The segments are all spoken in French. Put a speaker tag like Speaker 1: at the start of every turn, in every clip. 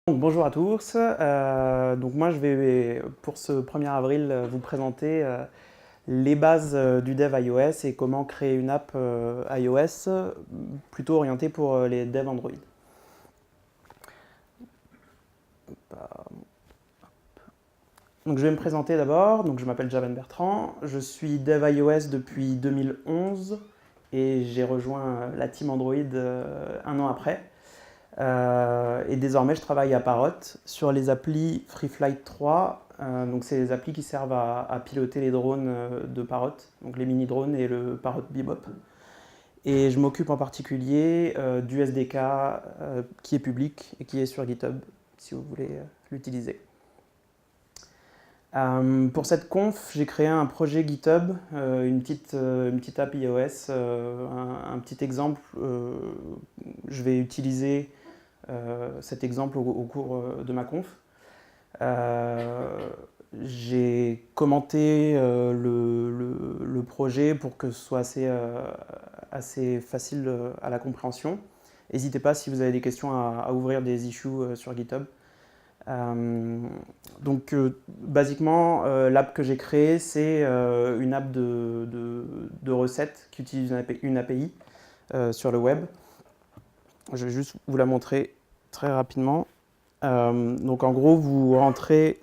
Speaker 1: Donc, bonjour à tous. Donc moi je vais pour ce 1er avril vous présenter les bases du dev iOS et comment créer une app iOS plutôt orientée pour les devs Android. Donc je vais me présenter d'abord. Donc je m'appelle Javan Bertrand. Je suis dev iOS depuis 2011 et j'ai rejoint la team Android un an après. Et désormais, je travaille à Parrot sur les applis FreeFlight 3. Donc, c'est les applis qui servent à piloter les drones de Parrot, donc les mini-drones et le Parrot Bebop. Et je m'occupe en particulier du SDK qui est public et qui est sur GitHub, si vous voulez l'utiliser. Pour cette conf, j'ai créé un projet GitHub, une petite app iOS, un petit exemple. Je vais utiliser cet exemple au cours de ma conf. J'ai commenté le projet pour que ce soit assez facile à la compréhension. N'hésitez pas si vous avez des questions à ouvrir des issues sur GitHub. Basiquement, l'app que j'ai créée, c'est une app de recettes qui utilise une API sur le web. Je vais juste vous la montrer très rapidement. Donc en gros, vous rentrez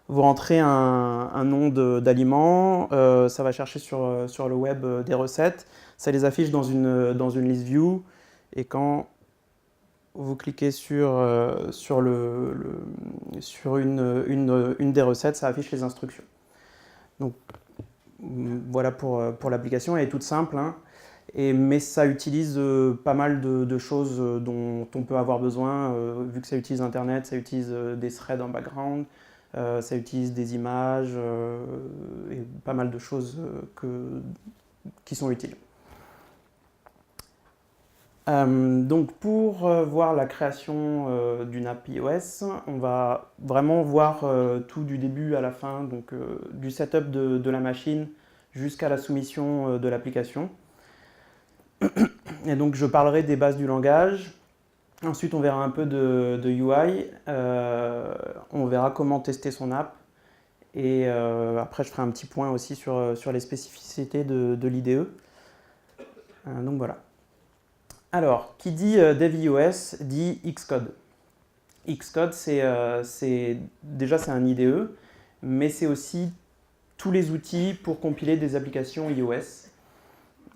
Speaker 1: un nom d'aliment, ça va chercher sur le web des recettes, ça les affiche dans une list view, et quand vous cliquez sur une des recettes, ça affiche les instructions. Donc voilà pour l'application, elle est toute simple, hein. Mais ça utilise pas mal de choses dont on peut avoir besoin, vu que ça utilise Internet, ça utilise des threads en background, ça utilise des images et pas mal de choses qui sont utiles. Donc pour voir la création d'une app iOS, on va vraiment voir tout du début à la fin, donc du setup de la machine jusqu'à la soumission de l'application. Et donc je parlerai des bases du langage. Ensuite on verra un peu de UI. On verra comment tester son app. Et après je ferai un petit point aussi sur les spécificités de l'IDE. Donc voilà. Alors, qui dit DevIOS dit Xcode. Xcode, déjà c'est un IDE, mais c'est aussi tous les outils pour compiler des applications iOS.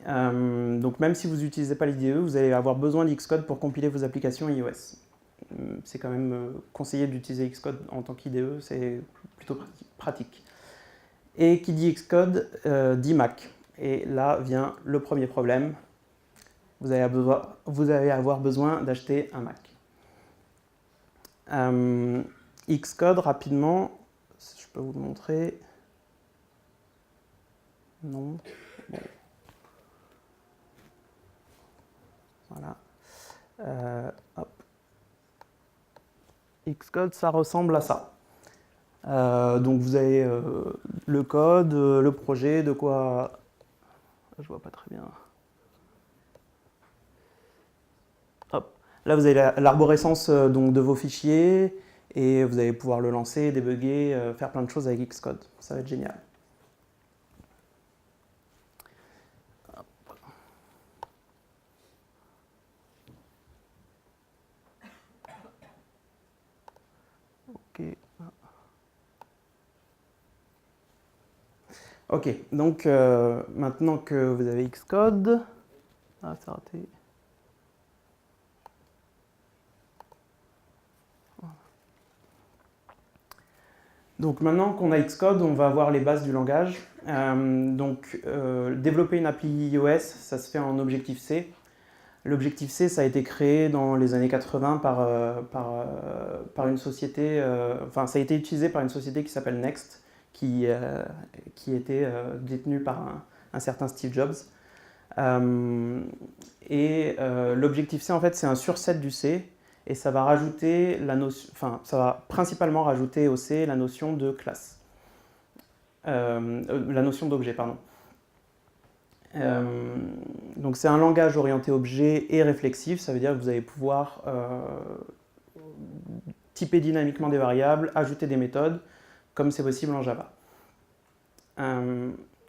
Speaker 1: Donc même si vous n'utilisez pas l'IDE, vous allez avoir besoin d'Xcode pour compiler vos applications iOS. C'est quand même conseillé d'utiliser Xcode en tant qu'IDE, c'est plutôt pratique. Et qui dit Xcode dit Mac. Et là vient le premier problème. Vous allez avoir besoin d'acheter un Mac. Xcode, rapidement, je peux vous le montrer. Non. Bon. Voilà. Hop. Xcode, ça ressemble à ça. Donc vous avez le code, le projet, de quoi... Je vois pas très bien. Hop. Là, vous avez l'arborescence donc de vos fichiers et vous allez pouvoir le lancer, débugger, faire plein de choses avec Xcode. Ça va être génial. Ok, donc maintenant que vous avez Xcode... Ah, c'est raté. Donc maintenant qu'on a Xcode, on va voir les bases du langage. Développer une appli iOS, ça se fait en Objective-C. L'Objective-C, ça a été créé dans les années 80 par une société, ça a été utilisé par une société qui s'appelle Next, qui était détenue par un certain Steve Jobs. L'Objective-C, en fait, c'est un surset du C, et ça va rajouter ça va principalement rajouter au C la notion de classe. La notion d'objet, pardon. Donc c'est un langage orienté objet et réflexif, ça veut dire que vous allez pouvoir typer dynamiquement des variables, ajouter des méthodes, comme c'est possible en Java.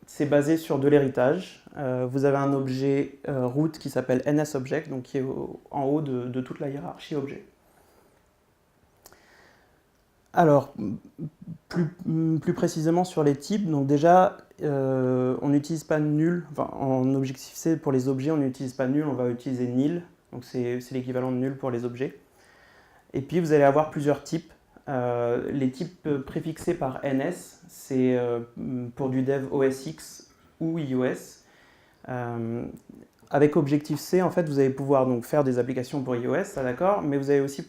Speaker 1: C'est basé sur de l'héritage. Vous avez un objet root qui s'appelle NSObject, donc qui est en haut de toute la hiérarchie objet. Alors, plus précisément sur les types, donc déjà, on n'utilise pas nul, enfin, en Objective-C pour les objets, on n'utilise pas nul, on va utiliser nil, donc c'est l'équivalent de nul pour les objets. Et puis vous allez avoir plusieurs types. Les types préfixés par ns, c'est pour du dev OS X ou iOS. Avec Objective-C, en fait, vous allez pouvoir donc faire des applications pour iOS, ça d'accord, mais vous allez aussi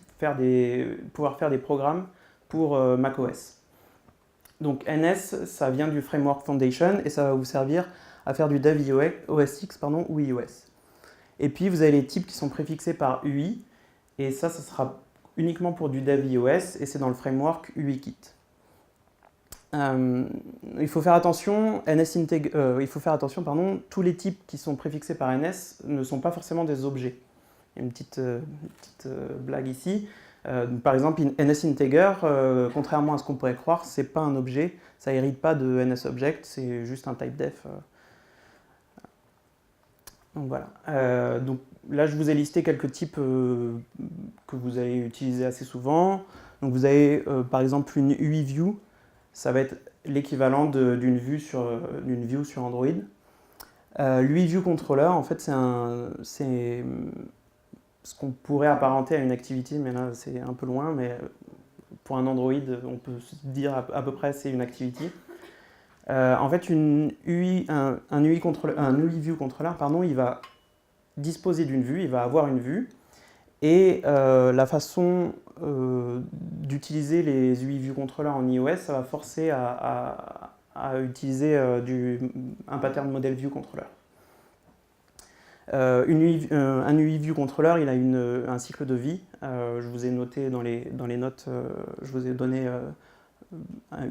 Speaker 1: pouvoir faire des programmes pour macOS. Donc ns, ça vient du Framework Foundation et ça va vous servir à faire du dev OS X ou iOS. Et puis vous avez les types qui sont préfixés par UI, et ça sera uniquement pour du dev iOS, et c'est dans le framework UIKit. Il faut faire attention, tous les types qui sont préfixés par ns ne sont pas forcément des objets. Il y a une petite blague ici. Par exemple, NSInteger, contrairement à ce qu'on pourrait croire, c'est pas un objet, ça hérite pas de NSObject, c'est juste un type-def. Donc voilà. Donc là, je vous ai listé quelques types que vous allez utiliser assez souvent. Donc vous avez par exemple une UI view, ça va être l'équivalent d'une view sur Android. L'UI view controller, en fait, c'est ce qu'on pourrait apparenter à une activity, mais là c'est un peu loin, mais pour un Android, on peut se dire à peu près c'est une activity. En fait, un UI view controller, il va disposer d'une vue, il va avoir une vue, et la façon d'utiliser les UI view controller en iOS, ça va forcer à utiliser un pattern model view controller. Un UI view controller, il a un cycle de vie. Je vous ai noté dans les notes, je vous ai donné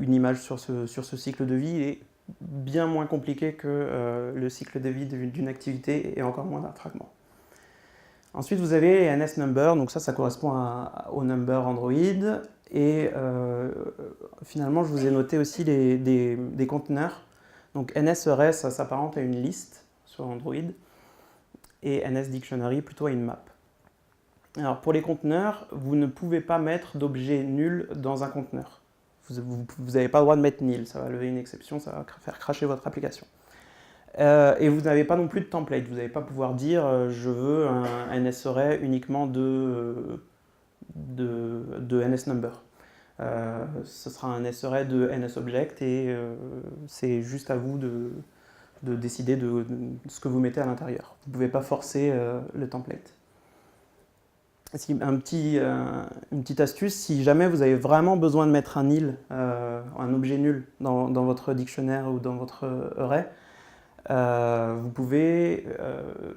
Speaker 1: une image sur ce cycle de vie. Il est bien moins compliqué que le cycle de vie d'une activité et encore moins d'un fragment. Ensuite, vous avez NSNumber, donc ça correspond au number Android. Et finalement, je vous ai noté aussi des conteneurs. Donc NSArray, ça s'apparente à une liste sur Android. Et NSDictionary plutôt à une map. Alors pour les conteneurs, vous ne pouvez pas mettre d'objet nul dans un conteneur. Vous n'avez pas le droit de mettre nil, ça va lever une exception, ça va faire crasher votre application. Et vous n'avez pas non plus de template, vous n'allez pas pouvoir dire je veux un NSArray uniquement de NSNumber. Ce sera un NSArray de NSObject et c'est juste à vous de décider de ce que vous mettez à l'intérieur. Vous ne pouvez pas forcer le template. Une petite astuce, si jamais vous avez vraiment besoin de mettre un nil, un objet nul dans votre dictionnaire ou dans votre array, vous pouvez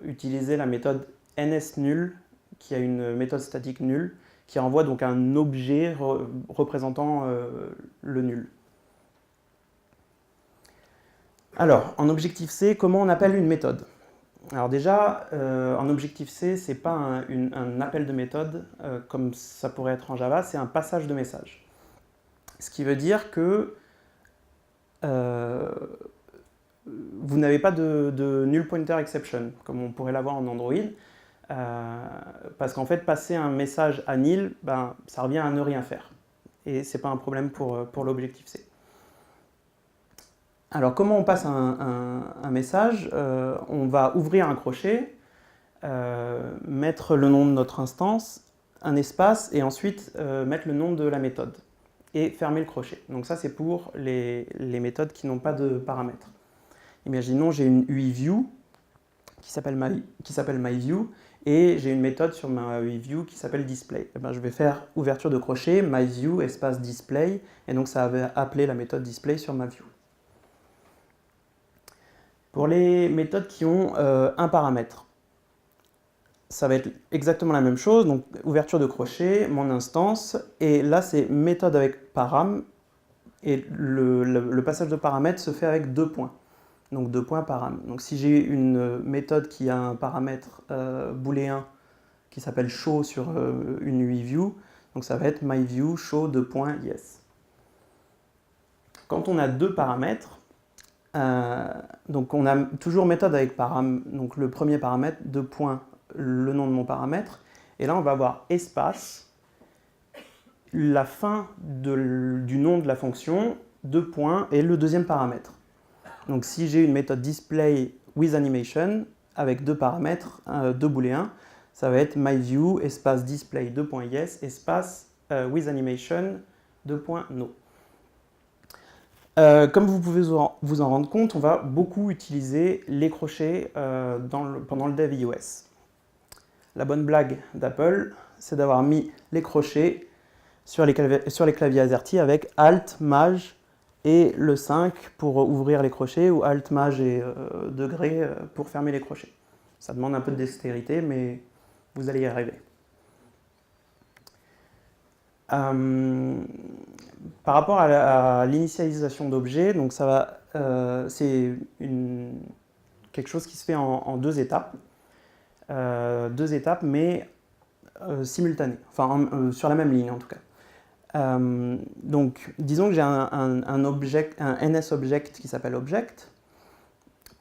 Speaker 1: utiliser la méthode NSNull, qui a une méthode statique nulle, qui renvoie donc un objet représentant le nul. Alors, en Objective-C, comment on appelle une méthode? Alors déjà, en Objective-C, ce n'est pas un appel de méthode comme ça pourrait être en Java, c'est un passage de message. Ce qui veut dire que vous n'avez pas de null pointer exception, comme on pourrait l'avoir en Android, parce qu'en fait, passer un message à nil, ça revient à ne rien faire. Et ce n'est pas un problème pour l'Objective-C. Alors, comment on passe un message? On va ouvrir un crochet, mettre le nom de notre instance, un espace, et ensuite mettre le nom de la méthode, et fermer le crochet. Donc ça, c'est pour les méthodes qui n'ont pas de paramètres. Imaginons, j'ai une UIView qui s'appelle MyView, et j'ai une méthode sur ma UIView qui s'appelle display. Et je vais faire ouverture de crochet, MyView, espace display, et donc ça va appeler la méthode display sur ma view. Pour les méthodes qui ont un paramètre, ça va être exactement la même chose, donc ouverture de crochet, mon instance, et là c'est méthode avec param, et le passage de paramètres se fait avec 2 points, donc 2 points param. Donc si j'ai une méthode qui a un paramètre booléen qui s'appelle show sur une UIView, Donc ça va être myViewShow2.yes. Quand on a deux paramètres, donc on a toujours méthode avec donc le premier paramètre, deux points, le nom de mon paramètre, et là on va avoir espace, la fin du nom de la fonction, deux points, et le deuxième paramètre. Donc si j'ai une méthode display with animation, avec deux paramètres, deux booléens, ça va être myView, espace display 2.yes, espace with animation 2.no. Comme vous pouvez vous en rendre compte, on va beaucoup utiliser les crochets pendant le dev iOS. La bonne blague d'Apple, c'est d'avoir mis les crochets sur les claviers AZERTY avec Alt, Maj et le 5 pour ouvrir les crochets, ou Alt, Maj et degré pour fermer les crochets. Ça demande un peu de dextérité, mais vous allez y arriver. Par rapport à l'initialisation d'objets, donc c'est quelque chose qui se fait en deux étapes, mais simultanées, enfin sur la même ligne en tout cas. Donc disons que j'ai un NSObject qui s'appelle object.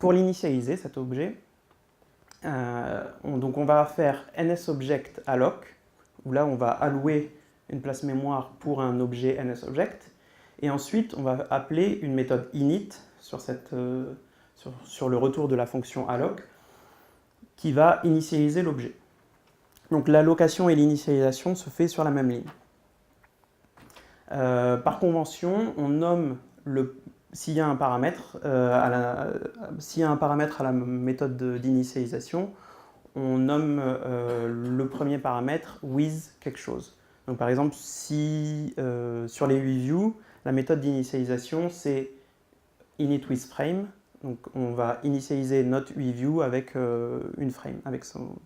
Speaker 1: Pour l'initialiser, cet objet, donc on va faire NSObject alloc, où là on va allouer une place mémoire pour un objet NSObject, et ensuite on va appeler une méthode init sur le retour de la fonction alloc qui va initialiser l'objet. Donc l'allocation et l'initialisation se fait sur la même ligne. Par convention, on nomme s'il y a un paramètre à la méthode d'initialisation, on nomme le premier paramètre with quelque chose. Donc par exemple, si sur les 8 views, la méthode d'initialisation c'est initWithFrame, donc on va initialiser notre 8 view avec une frame, avec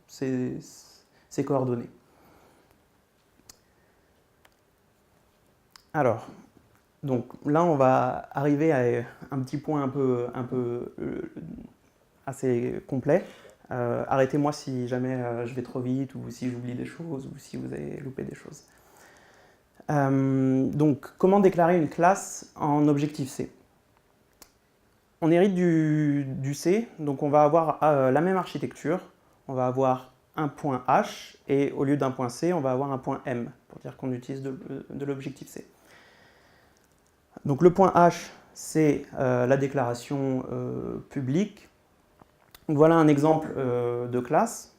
Speaker 1: ses coordonnées. Alors, donc là on va arriver à un petit point un peu assez complet. Arrêtez-moi si jamais je vais trop vite, ou si j'oublie des choses, ou si vous avez loupé des choses. Donc, comment déclarer une classe en Objective-C? On hérite du C, donc on va avoir la même architecture. On va avoir un point H, et au lieu d'un point C, on va avoir un point M, pour dire qu'on utilise de l'Objective-C. Donc le point H, c'est la déclaration publique. Donc, voilà un exemple de classe.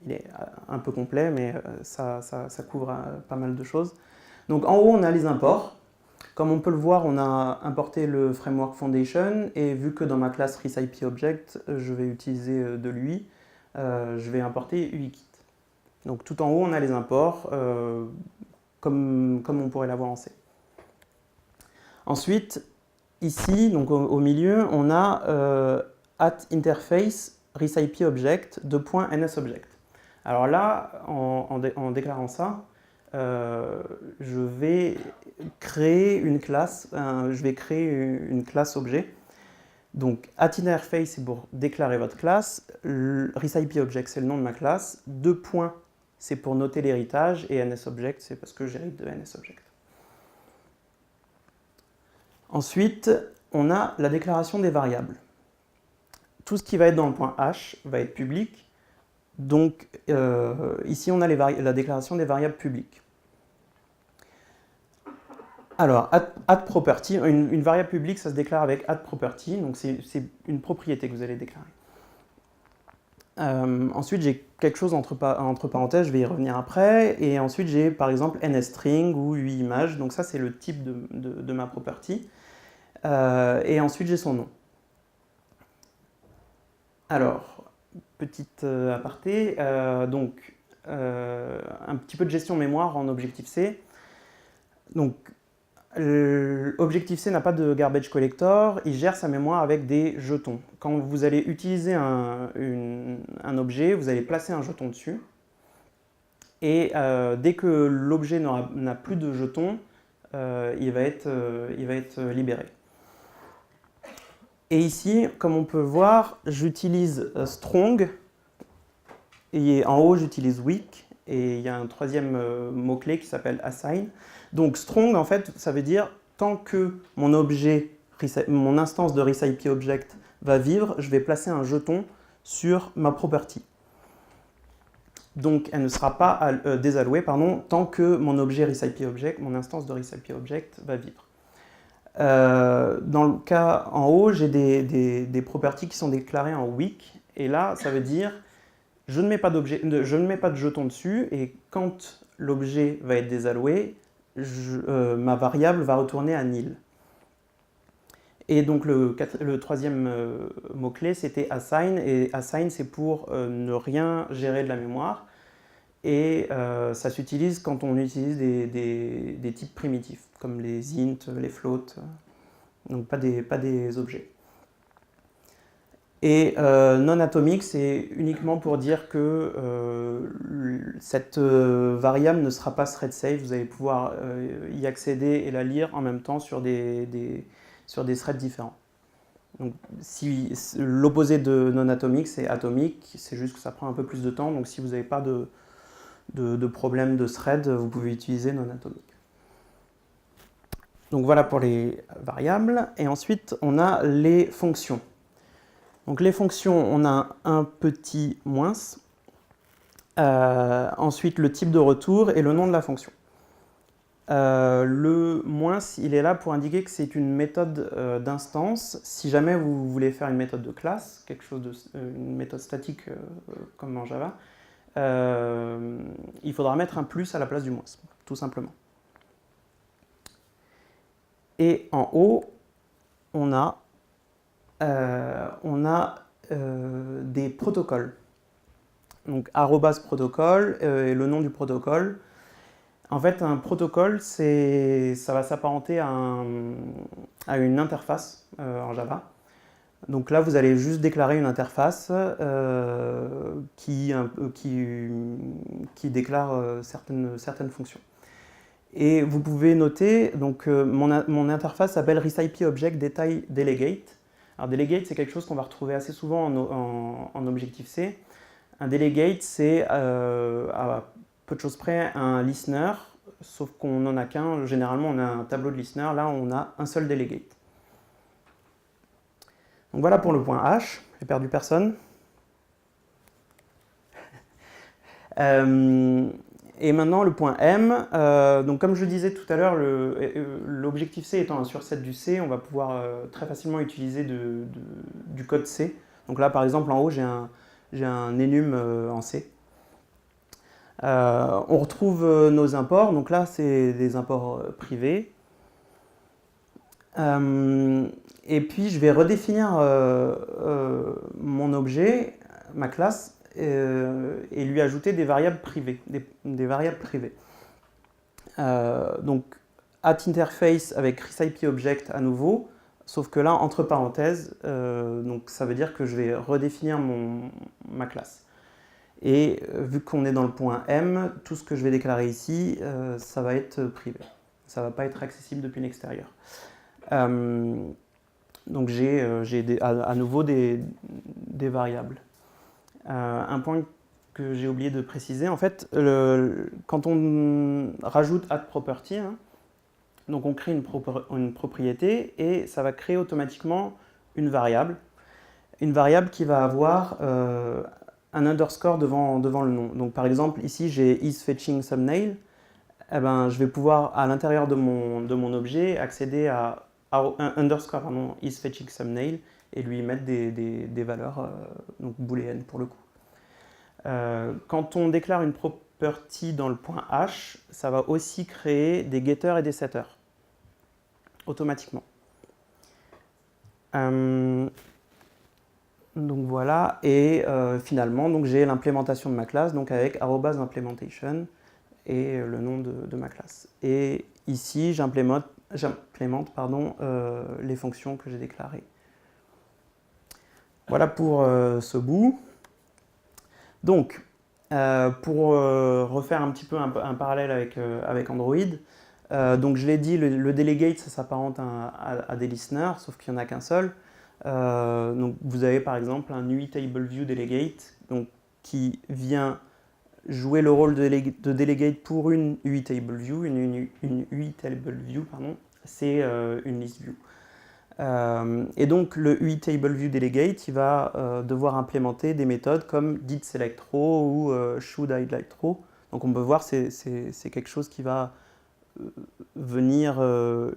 Speaker 1: Il est un peu complet, mais ça couvre pas mal de choses. Donc en haut, on a les imports. Comme on peut le voir, on a importé le Framework Foundation, et vu que dans ma classe RisIPObject, je vais utiliser de l'UI, je vais importer UIKit. Donc tout en haut, on a les imports, comme on pourrait l'avoir en C. Ensuite, ici, donc au milieu, on a @interface RisIPObject .NSObject. Alors là, en déclarant ça, je vais créer une classe, objet. Donc @interface c'est pour déclarer votre classe, RisIPObject c'est le nom de ma classe, deux points c'est pour noter l'héritage, et NSObject c'est parce que j'hérite de NSObject. Ensuite, on a la déclaration des variables. Tout ce qui va être dans le point H va être public. Donc ici, on a la déclaration des variables publiques. Alors, @property, une variable publique, ça se déclare avec @property, donc c'est une propriété que vous allez déclarer. Ensuite, j'ai quelque chose entre parenthèses, je vais y revenir après. Et ensuite, j'ai par exemple NSString ou UIImage, donc ça, c'est le type de ma property. Et ensuite, j'ai son nom. Alors, petite aparté, donc un petit peu de gestion mémoire en Objective-C. Donc, Objective-C n'a pas de garbage collector, il gère sa mémoire avec des jetons. Quand vous allez utiliser un objet, vous allez placer un jeton dessus, et dès que l'objet n'a plus de jetons, il va être libéré. Et ici, comme on peut voir, j'utilise strong, et en haut j'utilise weak, et il y a un troisième mot-clé qui s'appelle assign. Donc strong, en fait, ça veut dire tant que mon objet, mon instance de RiseIPObject va vivre, je vais placer un jeton sur ma property. Donc elle ne sera pas désallouée tant que mon objet RiseIPObject, mon instance de RiseIPObject va vivre. Dans le cas en haut, j'ai des properties qui sont déclarées en weak, et là, ça veut dire je ne mets pas de jeton dessus, et quand l'objet va être désalloué, ma variable va retourner à nil. Et donc le troisième mot-clé, c'était assign, et assign, c'est pour ne rien gérer de la mémoire, et ça s'utilise quand on utilise des types primitifs, comme les int, les floats, donc pas des objets. Et non-atomique, c'est uniquement pour dire que cette variable ne sera pas thread safe, vous allez pouvoir y accéder et la lire en même temps sur des threads différents. Donc, si l'opposé de non-atomique, c'est atomique, c'est juste que ça prend un peu plus de temps, donc si vous n'avez pas de problème de thread, vous pouvez utiliser non-atomique. Donc voilà pour les variables, et ensuite on a les fonctions. Donc les fonctions, on a un petit moins, ensuite le type de retour et le nom de la fonction. Le moins, il est là pour indiquer que c'est une méthode d'instance. Si jamais vous voulez faire une méthode de classe, une méthode statique comme en Java, il faudra mettre un plus à la place du moins, tout simplement. Et en haut, on a des protocoles. Donc @protocole et le nom du protocole. En fait, un protocole, ça va s'apparenter à une interface en Java. Donc là, vous allez juste déclarer une interface qui déclare certaines fonctions. Et vous pouvez noter, donc mon interface s'appelle RiseIPObject Detail Delegate. Alors delegate, c'est quelque chose qu'on va retrouver assez souvent en Objective-C. Un delegate, c'est à peu de choses près un listener, sauf qu'on n'en a qu'un. Généralement, on a un tableau de listener. Là, on a un seul delegate. Donc voilà pour le point H. J'ai perdu personne. Et maintenant, le point M. Donc comme je le disais tout à l'heure, l'Objective-C étant un surset du C, on va pouvoir très facilement utiliser du code C. Donc là, par exemple, en haut, j'ai un enum en C. On retrouve nos imports. Donc là, c'est des imports privés. Et puis, je vais redéfinir mon objet, ma classe, et lui ajouter des variables privées. Donc, @interface avec RiseIPObject à nouveau, sauf que là, entre parenthèses, donc ça veut dire que je vais redéfinir ma classe. Et vu qu'on est dans le point M, tout ce que je vais déclarer ici, ça va être privé. Ça ne va pas être accessible depuis l'extérieur. Donc j'ai à nouveau des variables. Un point que j'ai oublié de préciser, en fait, quand on rajoute @property, hein, donc on crée une propriété et ça va créer automatiquement une variable qui va avoir un underscore devant le nom. Donc par exemple, ici j'ai isFetchingThumbnail. Eh ben, je vais pouvoir, à l'intérieur de mon objet, accéder à underscore isFetchingThumbnail et lui mettre des valeurs donc booléennes pour le coup. Quand on déclare une property dans le point H, ça va aussi créer des getters et des setters automatiquement. Donc voilà, et finalement, j'ai l'implémentation de ma classe, donc avec @implementation et le nom de ma classe. Et ici, j'implémente les fonctions que j'ai déclarées. Voilà pour ce bout. Donc, pour refaire un petit peu un parallèle avec Android, donc je l'ai dit, le delegate, ça s'apparente à des listeners, sauf qu'il n'y en a qu'un seul. Donc vous avez par exemple un UI Table View Delegate donc, qui vient jouer le rôle de delegate pour une UI table view. Une UI table view, pardon, c'est une list view. Et donc le UI table view delegate, il va devoir implémenter des méthodes comme did select row ou should highlight row. Donc on peut voir c'est quelque chose qui va venir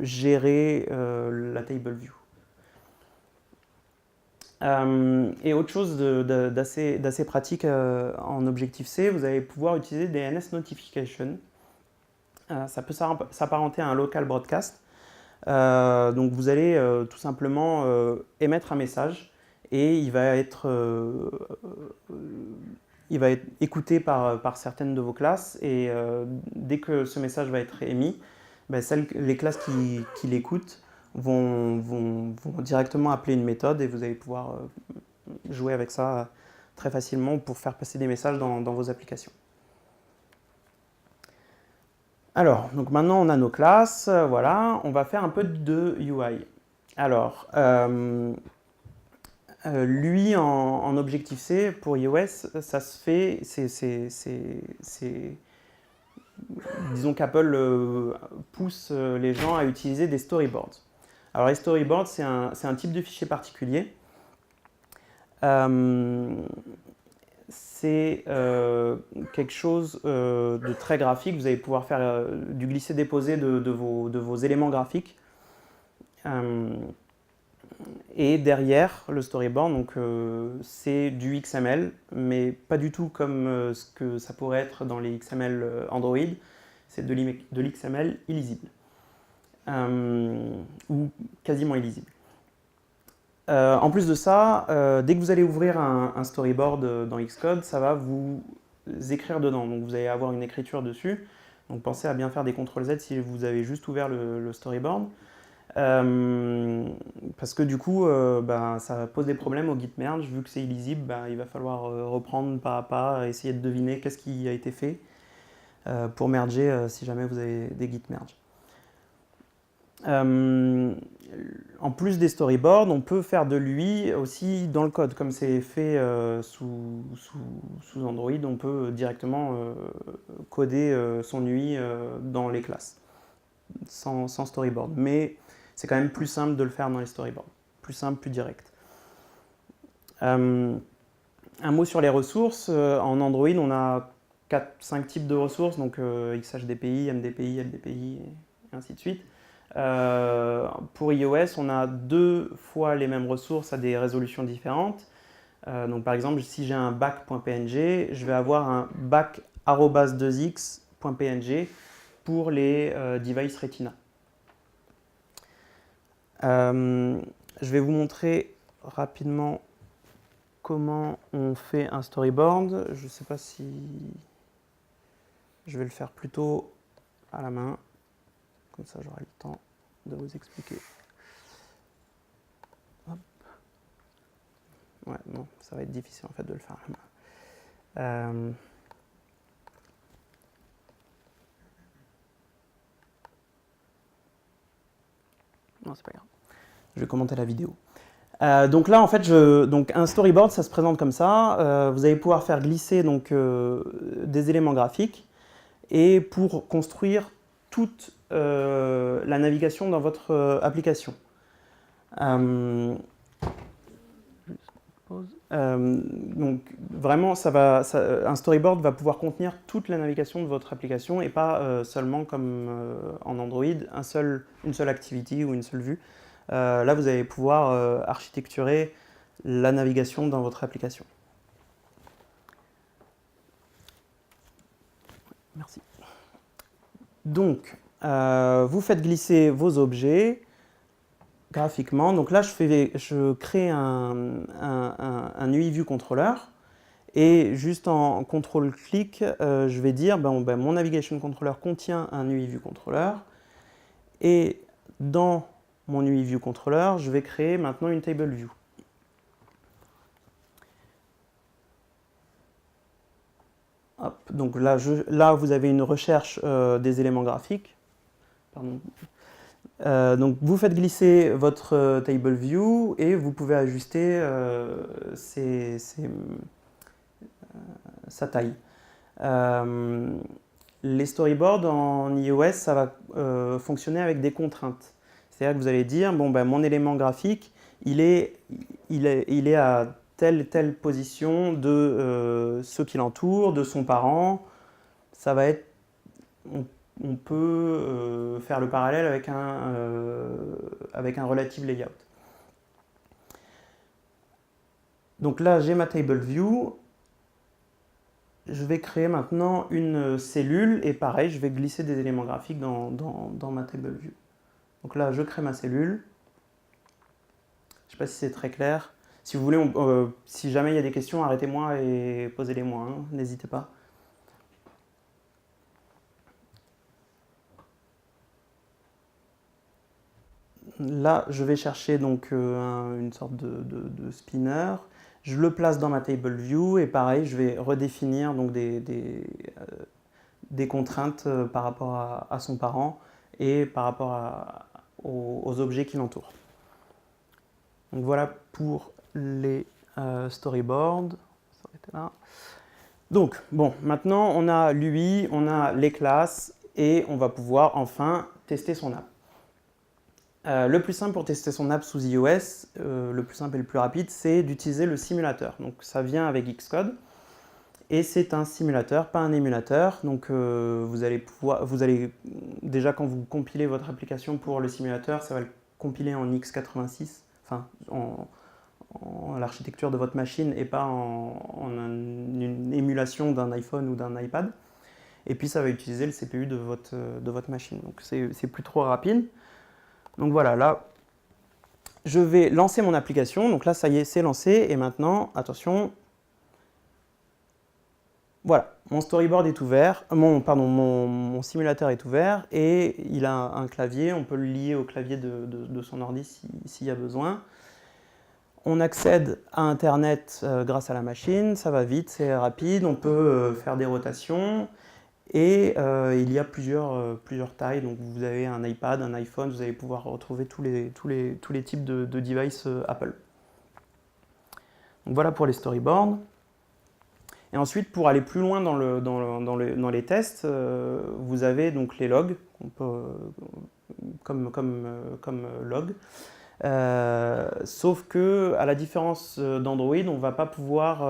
Speaker 1: gérer la table view. Et autre chose d'assez pratique en Objective-C, vous allez pouvoir utiliser des NS Notifications. Ça peut s'apparenter à un local broadcast. Donc vous allez tout simplement émettre un message et il va être écouté par certaines de vos classes et dès que ce message va être émis, ben, les classes qui l'écoutent vont directement appeler une méthode et vous allez pouvoir jouer avec ça très facilement pour faire passer des messages dans vos applications. Alors, donc maintenant on a nos classes, voilà, on va faire un peu de UI. Alors, lui en Objective-C pour iOS, ça se fait, disons qu'Apple pousse les gens à utiliser des storyboards. Alors les storyboards, c'est un type de fichier particulier. C'est quelque chose de très graphique. Vous allez pouvoir faire du glisser-déposer de vos éléments graphiques. Et derrière le storyboard, donc c'est du XML, mais pas du tout comme ce que ça pourrait être dans les XML Android. C'est de l'XML illisible, ou quasiment illisible. En plus de ça, dès que vous allez ouvrir un storyboard dans Xcode, ça va vous écrire dedans. Donc vous allez avoir une écriture dessus. Donc pensez à bien faire des CTRL-Z si vous avez juste ouvert le storyboard. Parce que du coup, ça pose des problèmes au git merge. Vu que c'est illisible, il va falloir reprendre pas à pas, essayer de deviner qu'est-ce qui a été fait pour merger si jamais vous avez des git merge. En plus des storyboards, on peut faire de l'UI aussi dans le code. Comme c'est fait sous Android, on peut directement coder son UI dans les classes, sans storyboard. Mais c'est quand même plus simple de le faire dans les storyboards. Plus simple, plus direct. Un mot sur les ressources. En Android, on a 4-5 types de ressources, donc XHDPI, MDPI, LDPI, et ainsi de suite. Pour iOS, on a 2 fois les mêmes ressources à des résolutions différentes. Donc par exemple, si j'ai un back.png, je vais avoir un back@2x.png pour les devices Retina. Je vais vous montrer rapidement comment on fait un storyboard. Je ne sais pas si je vais le faire plutôt à la main. Comme ça, j'aurai le temps de vous expliquer. Hop. Ouais, non, ça va être difficile en fait de le faire à la main. Non, c'est pas grave. Je vais commenter la vidéo. Donc là, en fait, un storyboard, ça se présente comme ça. Vous allez pouvoir faire glisser donc, des éléments graphiques et pour construire toute la navigation dans votre application. Donc vraiment, un storyboard va pouvoir contenir toute la navigation de votre application et pas seulement comme en Android, une seule activity ou une seule vue. Là, vous allez pouvoir architecturer la navigation dans votre application. Merci. Donc, vous faites glisser vos objets graphiquement. Donc là, je crée un UI View Controller. Et juste en contrôle-clic, je vais dire mon Navigation Controller contient un UI View Controller. Et dans mon UI View Controller, je vais créer maintenant une Table View. Hop, donc là, vous avez une recherche des éléments graphiques. Pardon. Donc vous faites glisser votre Table View et vous pouvez ajuster sa taille. Les storyboards en iOS, ça va fonctionner avec des contraintes. C'est-à-dire que vous allez dire, bon, ben, mon élément graphique, il est à telle position de ceux qui l'entourent, de son parent. Ça va être, on peut faire le parallèle avec un relative layout. Donc là, j'ai ma table view. Je vais créer maintenant une cellule et pareil, je vais glisser des éléments graphiques dans ma table view. Donc là, je crée ma cellule. Je ne sais pas si c'est très clair. Si vous voulez, si jamais il y a des questions, arrêtez-moi et posez-les-moi, hein, n'hésitez pas. Là, je vais chercher donc une sorte de spinner. Je le place dans ma table view et pareil, je vais redéfinir donc des contraintes par rapport à son parent et par rapport aux objets qui l'entourent. Donc voilà pour les storyboards. Donc bon, maintenant on a l'UI, on a les classes et on va pouvoir enfin tester son app. Le plus simple pour tester son app sous iOS, le plus simple et le plus rapide, c'est d'utiliser le simulateur. Donc ça vient avec Xcode et c'est un simulateur, pas un émulateur. Donc vous allez déjà quand vous compilez votre application pour le simulateur, ça va le compiler en x86, enfin en l'architecture de votre machine et pas une émulation d'un iPhone ou d'un iPad. Et puis ça va utiliser le CPU de votre machine. Donc c'est plus trop rapide. Donc voilà, là, je vais lancer mon application. Donc là, ça y est, c'est lancé. Et maintenant, attention, voilà, mon storyboard est ouvert, mon simulateur est ouvert et il a un clavier. On peut le lier au clavier de son ordi s'il y a besoin. On accède à Internet grâce à la machine, ça va vite, c'est rapide. On peut faire des rotations. Et il y a plusieurs tailles, donc vous avez un iPad, un iPhone, vous allez pouvoir retrouver tous les types de devices Apple. Donc voilà pour les storyboards. Et ensuite, pour aller plus loin dans les tests, vous avez donc les logs, comme log. Sauf que, à la différence d'Android, on ne va pas pouvoir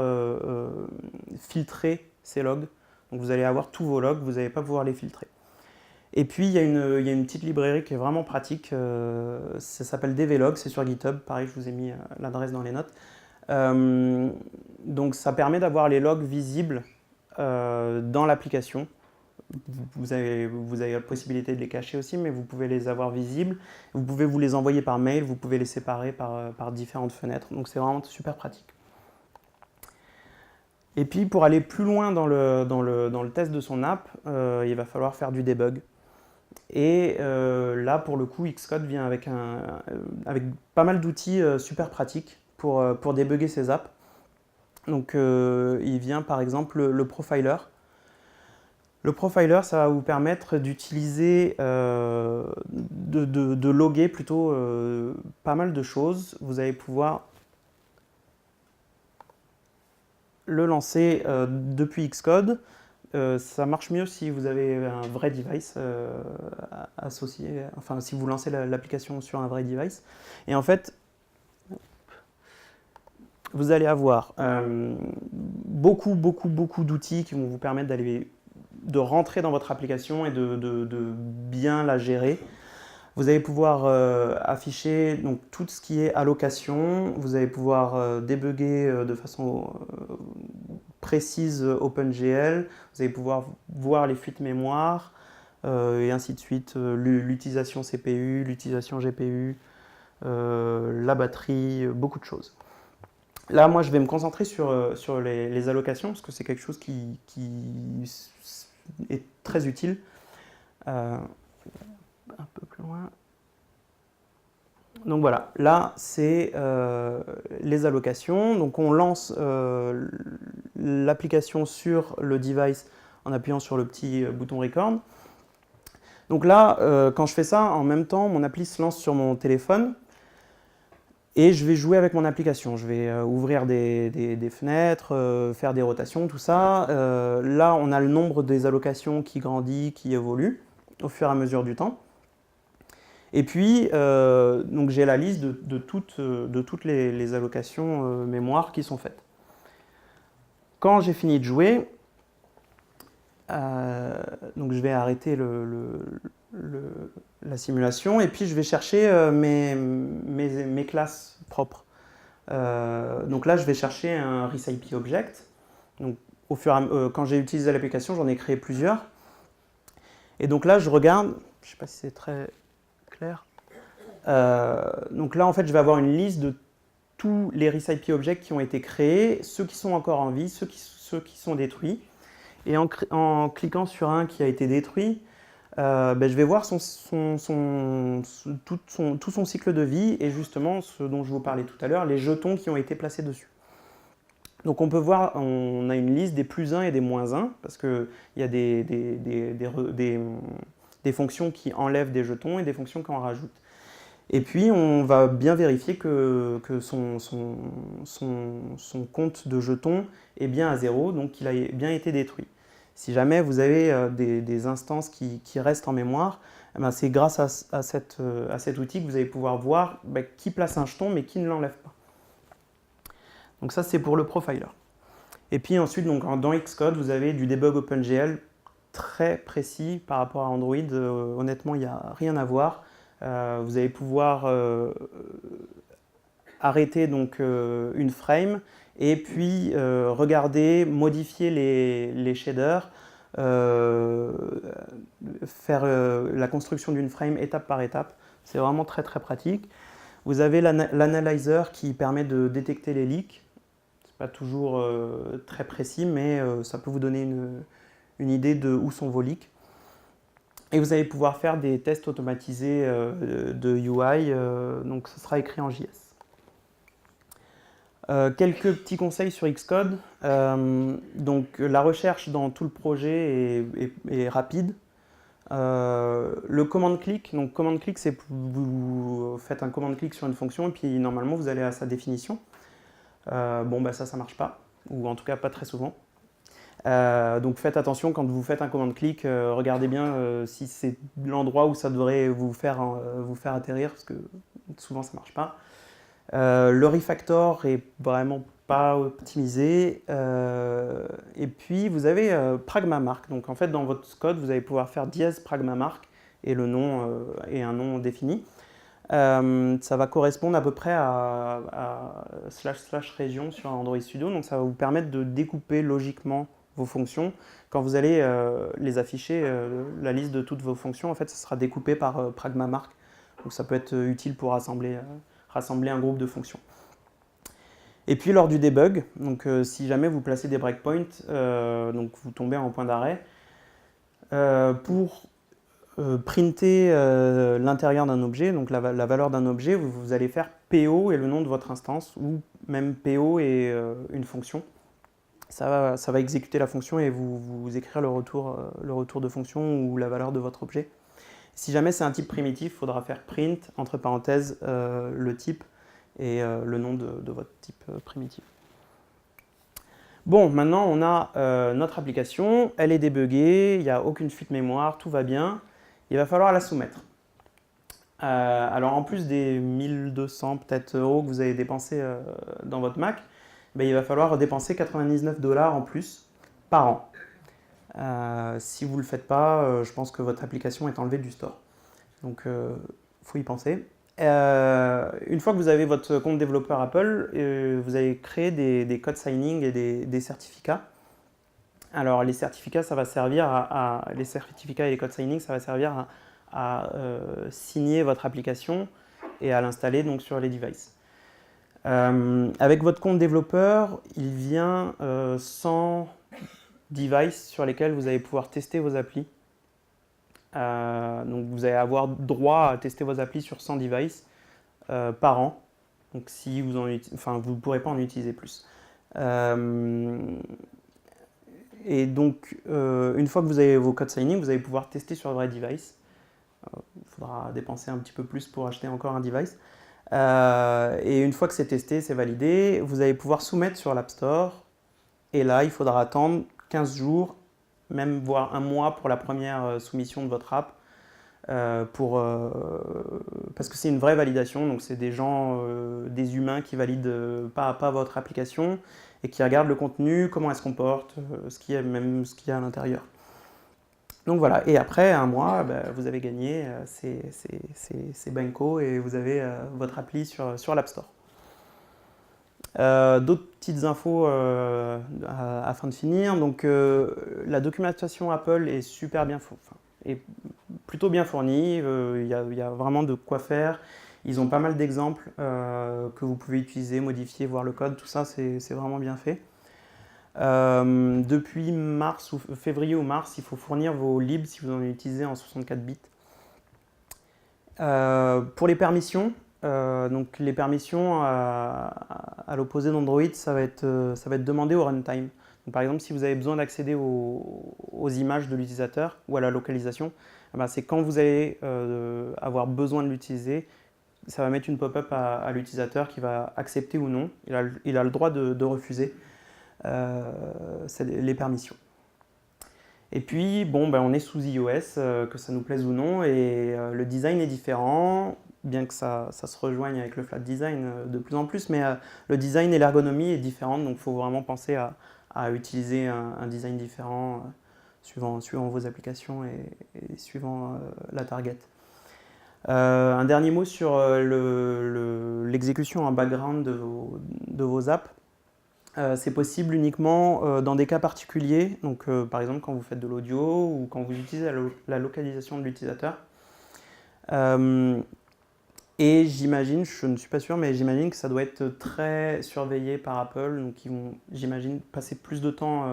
Speaker 1: filtrer ces logs. Donc vous allez avoir tous vos logs, vous n'allez pas pouvoir les filtrer. Et puis il y a une petite librairie qui est vraiment pratique, ça s'appelle DVlog, c'est sur GitHub, pareil je vous ai mis l'adresse dans les notes. Donc ça permet d'avoir les logs visibles dans l'application. Vous avez la possibilité de les cacher aussi, mais vous pouvez les avoir visibles. Vous pouvez vous les envoyer par mail, vous pouvez les séparer par différentes fenêtres, donc c'est vraiment super pratique. Et puis pour aller plus loin dans le test de son app, il va falloir faire du debug. Et là pour le coup Xcode vient avec pas mal d'outils super pratiques pour débugger ses apps. Donc il vient par exemple le profiler. Le profiler, ça va vous permettre d'utiliser, de loguer plutôt pas mal de choses. Vous allez pouvoir le lancer depuis Xcode. Ça marche mieux si vous avez un vrai device associé, enfin si vous lancez l'application sur un vrai device. Et en fait, vous allez avoir beaucoup d'outils qui vont vous permettre de rentrer dans votre application et de bien la gérer. Vous allez pouvoir afficher donc, tout ce qui est allocation, vous allez pouvoir débugger de façon précise OpenGL, vous allez pouvoir voir les fuites mémoire et ainsi de suite, l'utilisation CPU, l'utilisation GPU, la batterie, beaucoup de choses. Là, moi, je vais me concentrer sur les allocations parce que c'est quelque chose qui est très utile. Un peu plus loin. Donc voilà, là c'est les allocations. Donc on lance l'application sur le device en appuyant sur le petit bouton record. Donc là, quand je fais ça, en même temps, mon appli se lance sur mon téléphone. Et je vais jouer avec mon application. Je vais ouvrir des fenêtres, faire des rotations, tout ça. Là, on a le nombre des allocations qui grandit, qui évolue au fur et à mesure du temps. Et puis, donc j'ai la liste de toutes les allocations mémoire qui sont faites. Quand j'ai fini de jouer, donc je vais arrêter la simulation et puis je vais chercher mes classes propres. Donc là, je vais chercher un RISC-IP object. Donc, quand j'ai utilisé l'application, j'en ai créé plusieurs. Et donc là, je regarde, je ne sais pas si c'est très clair. Donc là, en fait, je vais avoir une liste de tous les RISC-IP objects qui ont été créés, ceux qui sont encore en vie, ceux qui sont détruits. Et en cliquant sur un qui a été détruit, je vais voir tout son cycle de vie et justement ce dont je vous parlais tout à l'heure, les jetons qui ont été placés dessus. Donc on peut voir, on a une liste des plus 1 et des moins 1 parce qu'il y a des fonctions qui enlèvent des jetons et des fonctions qui en rajoutent. Et puis on va bien vérifier que son compte de jetons est bien à 0, donc qu'il a bien été détruit. Si jamais vous avez des instances qui restent en mémoire, eh ben c'est grâce à cet outil que vous allez pouvoir voir qui place un jeton mais qui ne l'enlève pas. Donc ça c'est pour le profiler. Et puis ensuite, donc, dans Xcode, vous avez du debug OpenGL très précis par rapport à Android. Honnêtement, il n'y a rien à voir. Vous allez pouvoir arrêter donc, une frame et puis regarder, modifier les shaders, faire la construction d'une frame étape par étape. C'est vraiment très très pratique. Vous avez l'analyzer qui permet de détecter les leaks. C'est pas toujours très précis, mais ça peut vous donner une idée de où sont vos leaks. Et vous allez pouvoir faire des tests automatisés de UI, donc ce sera écrit en JS. Quelques petits conseils sur Xcode. Donc la recherche dans tout le projet est rapide. Le command-click, donc command-click, c'est vous faites un command-click sur une fonction et puis normalement vous allez à sa définition. Ça ne marche pas, ou en tout cas pas très souvent. Donc faites attention quand vous faites un command-click, regardez bien si c'est l'endroit où ça devrait vous faire atterrir, parce que souvent ça ne marche pas. Le refactor est vraiment pas optimisé. Et puis vous avez pragmamark. Donc en fait dans votre code vous allez pouvoir faire dièse pragmamark et le nom est un nom défini. Ça va correspondre à peu près à / région sur Android Studio. Donc ça va vous permettre de découper logiquement vos fonctions. Quand vous allez les afficher, la liste de toutes vos fonctions, en fait, ça sera découpé par pragmamark. Donc ça peut être utile pour rassembler un groupe de fonctions. Et puis lors du debug, donc si jamais vous placez des breakpoints, donc vous tombez en point d'arrêt, pour printer l'intérieur d'un objet, donc la valeur d'un objet, vous allez faire PO et le nom de votre instance, ou même PO et une fonction. Ça va exécuter la fonction et vous écrire le retour de fonction ou la valeur de votre objet. Si jamais c'est un type primitif, il faudra faire print, entre parenthèses, le type et le nom de votre type primitif. Bon, maintenant on a notre application, elle est débuggée, il n'y a aucune fuite mémoire, tout va bien. Il va falloir la soumettre. Alors en plus des 1200 peut-être euros que vous avez dépensés dans votre Mac, il va falloir dépenser 99 $ en plus par an. Si vous ne le faites pas, je pense que votre application est enlevée du store. Donc il faut y penser. Une fois que vous avez votre compte développeur Apple, vous allez créer des code signing et des certificats. Alors les certificats, ça va servir les certificats et les code signing, ça va servir à signer votre application et à l'installer donc sur les devices. Avec votre compte développeur, il vient 100 devices sur lesquels vous allez pouvoir tester vos applis. Donc vous allez avoir droit à tester vos applis sur 100 devices par an. Donc si vous ne pourrez pas en utiliser plus. Et donc une fois que vous avez vos codes signing, vous allez pouvoir tester sur le vrai device. Il faudra dépenser un petit peu plus pour acheter encore un device. Et une fois que c'est testé, c'est validé, vous allez pouvoir soumettre sur l'App Store. Et là, il faudra attendre 15 jours, même voire un mois pour la première soumission de votre app. Parce que c'est une vraie validation, donc c'est des gens, des humains qui valident pas à pas votre application et qui regardent le contenu, comment elle se comporte, même ce qu'il y a à l'intérieur. Donc voilà, et après un mois, vous avez gagné, c'est banco et vous avez votre appli sur l'App Store. D'autres petites infos afin de finir. Donc la documentation Apple est super bien, est plutôt bien fournie. Il y a vraiment de quoi faire. Ils ont pas mal d'exemples que vous pouvez utiliser, modifier, voir le code. Tout ça, c'est vraiment bien fait. Depuis février ou mars, il faut fournir vos libs si vous en utilisez en 64 bits. Pour les permissions, donc les permissions à l'opposé d'Android, ça va être demandé au runtime. Donc, par exemple, si vous avez besoin d'accéder aux images de l'utilisateur ou à la localisation, c'est quand vous allez avoir besoin de l'utiliser, ça va mettre une pop-up à l'utilisateur qui va accepter ou non. Il a le droit de refuser les permissions. Et puis, bon, on est sous iOS, que ça nous plaise ou non, et le design est différent, bien que ça se rejoigne avec le flat design de plus en plus, mais le design et l'ergonomie est différent, donc il faut vraiment penser à utiliser un design différent suivant vos applications et suivant la target. Un dernier mot sur l'exécution en background de vos apps. C'est possible uniquement dans des cas particuliers, donc par exemple quand vous faites de l'audio ou quand vous utilisez la localisation de l'utilisateur. Et j'imagine, je ne suis pas sûr, mais j'imagine que ça doit être très surveillé par Apple, donc ils vont, j'imagine, passer plus de temps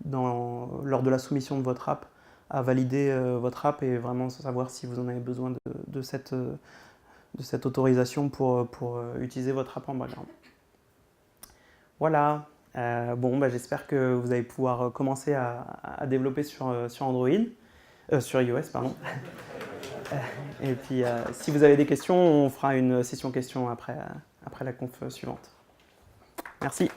Speaker 1: lors de la soumission de votre app à valider votre app et vraiment savoir si vous en avez besoin de cette autorisation pour utiliser votre app en background. Voilà, j'espère que vous allez pouvoir commencer à développer sur Android, sur iOS, pardon. Et puis, si vous avez des questions, on fera une session questions après la conf suivante. Merci.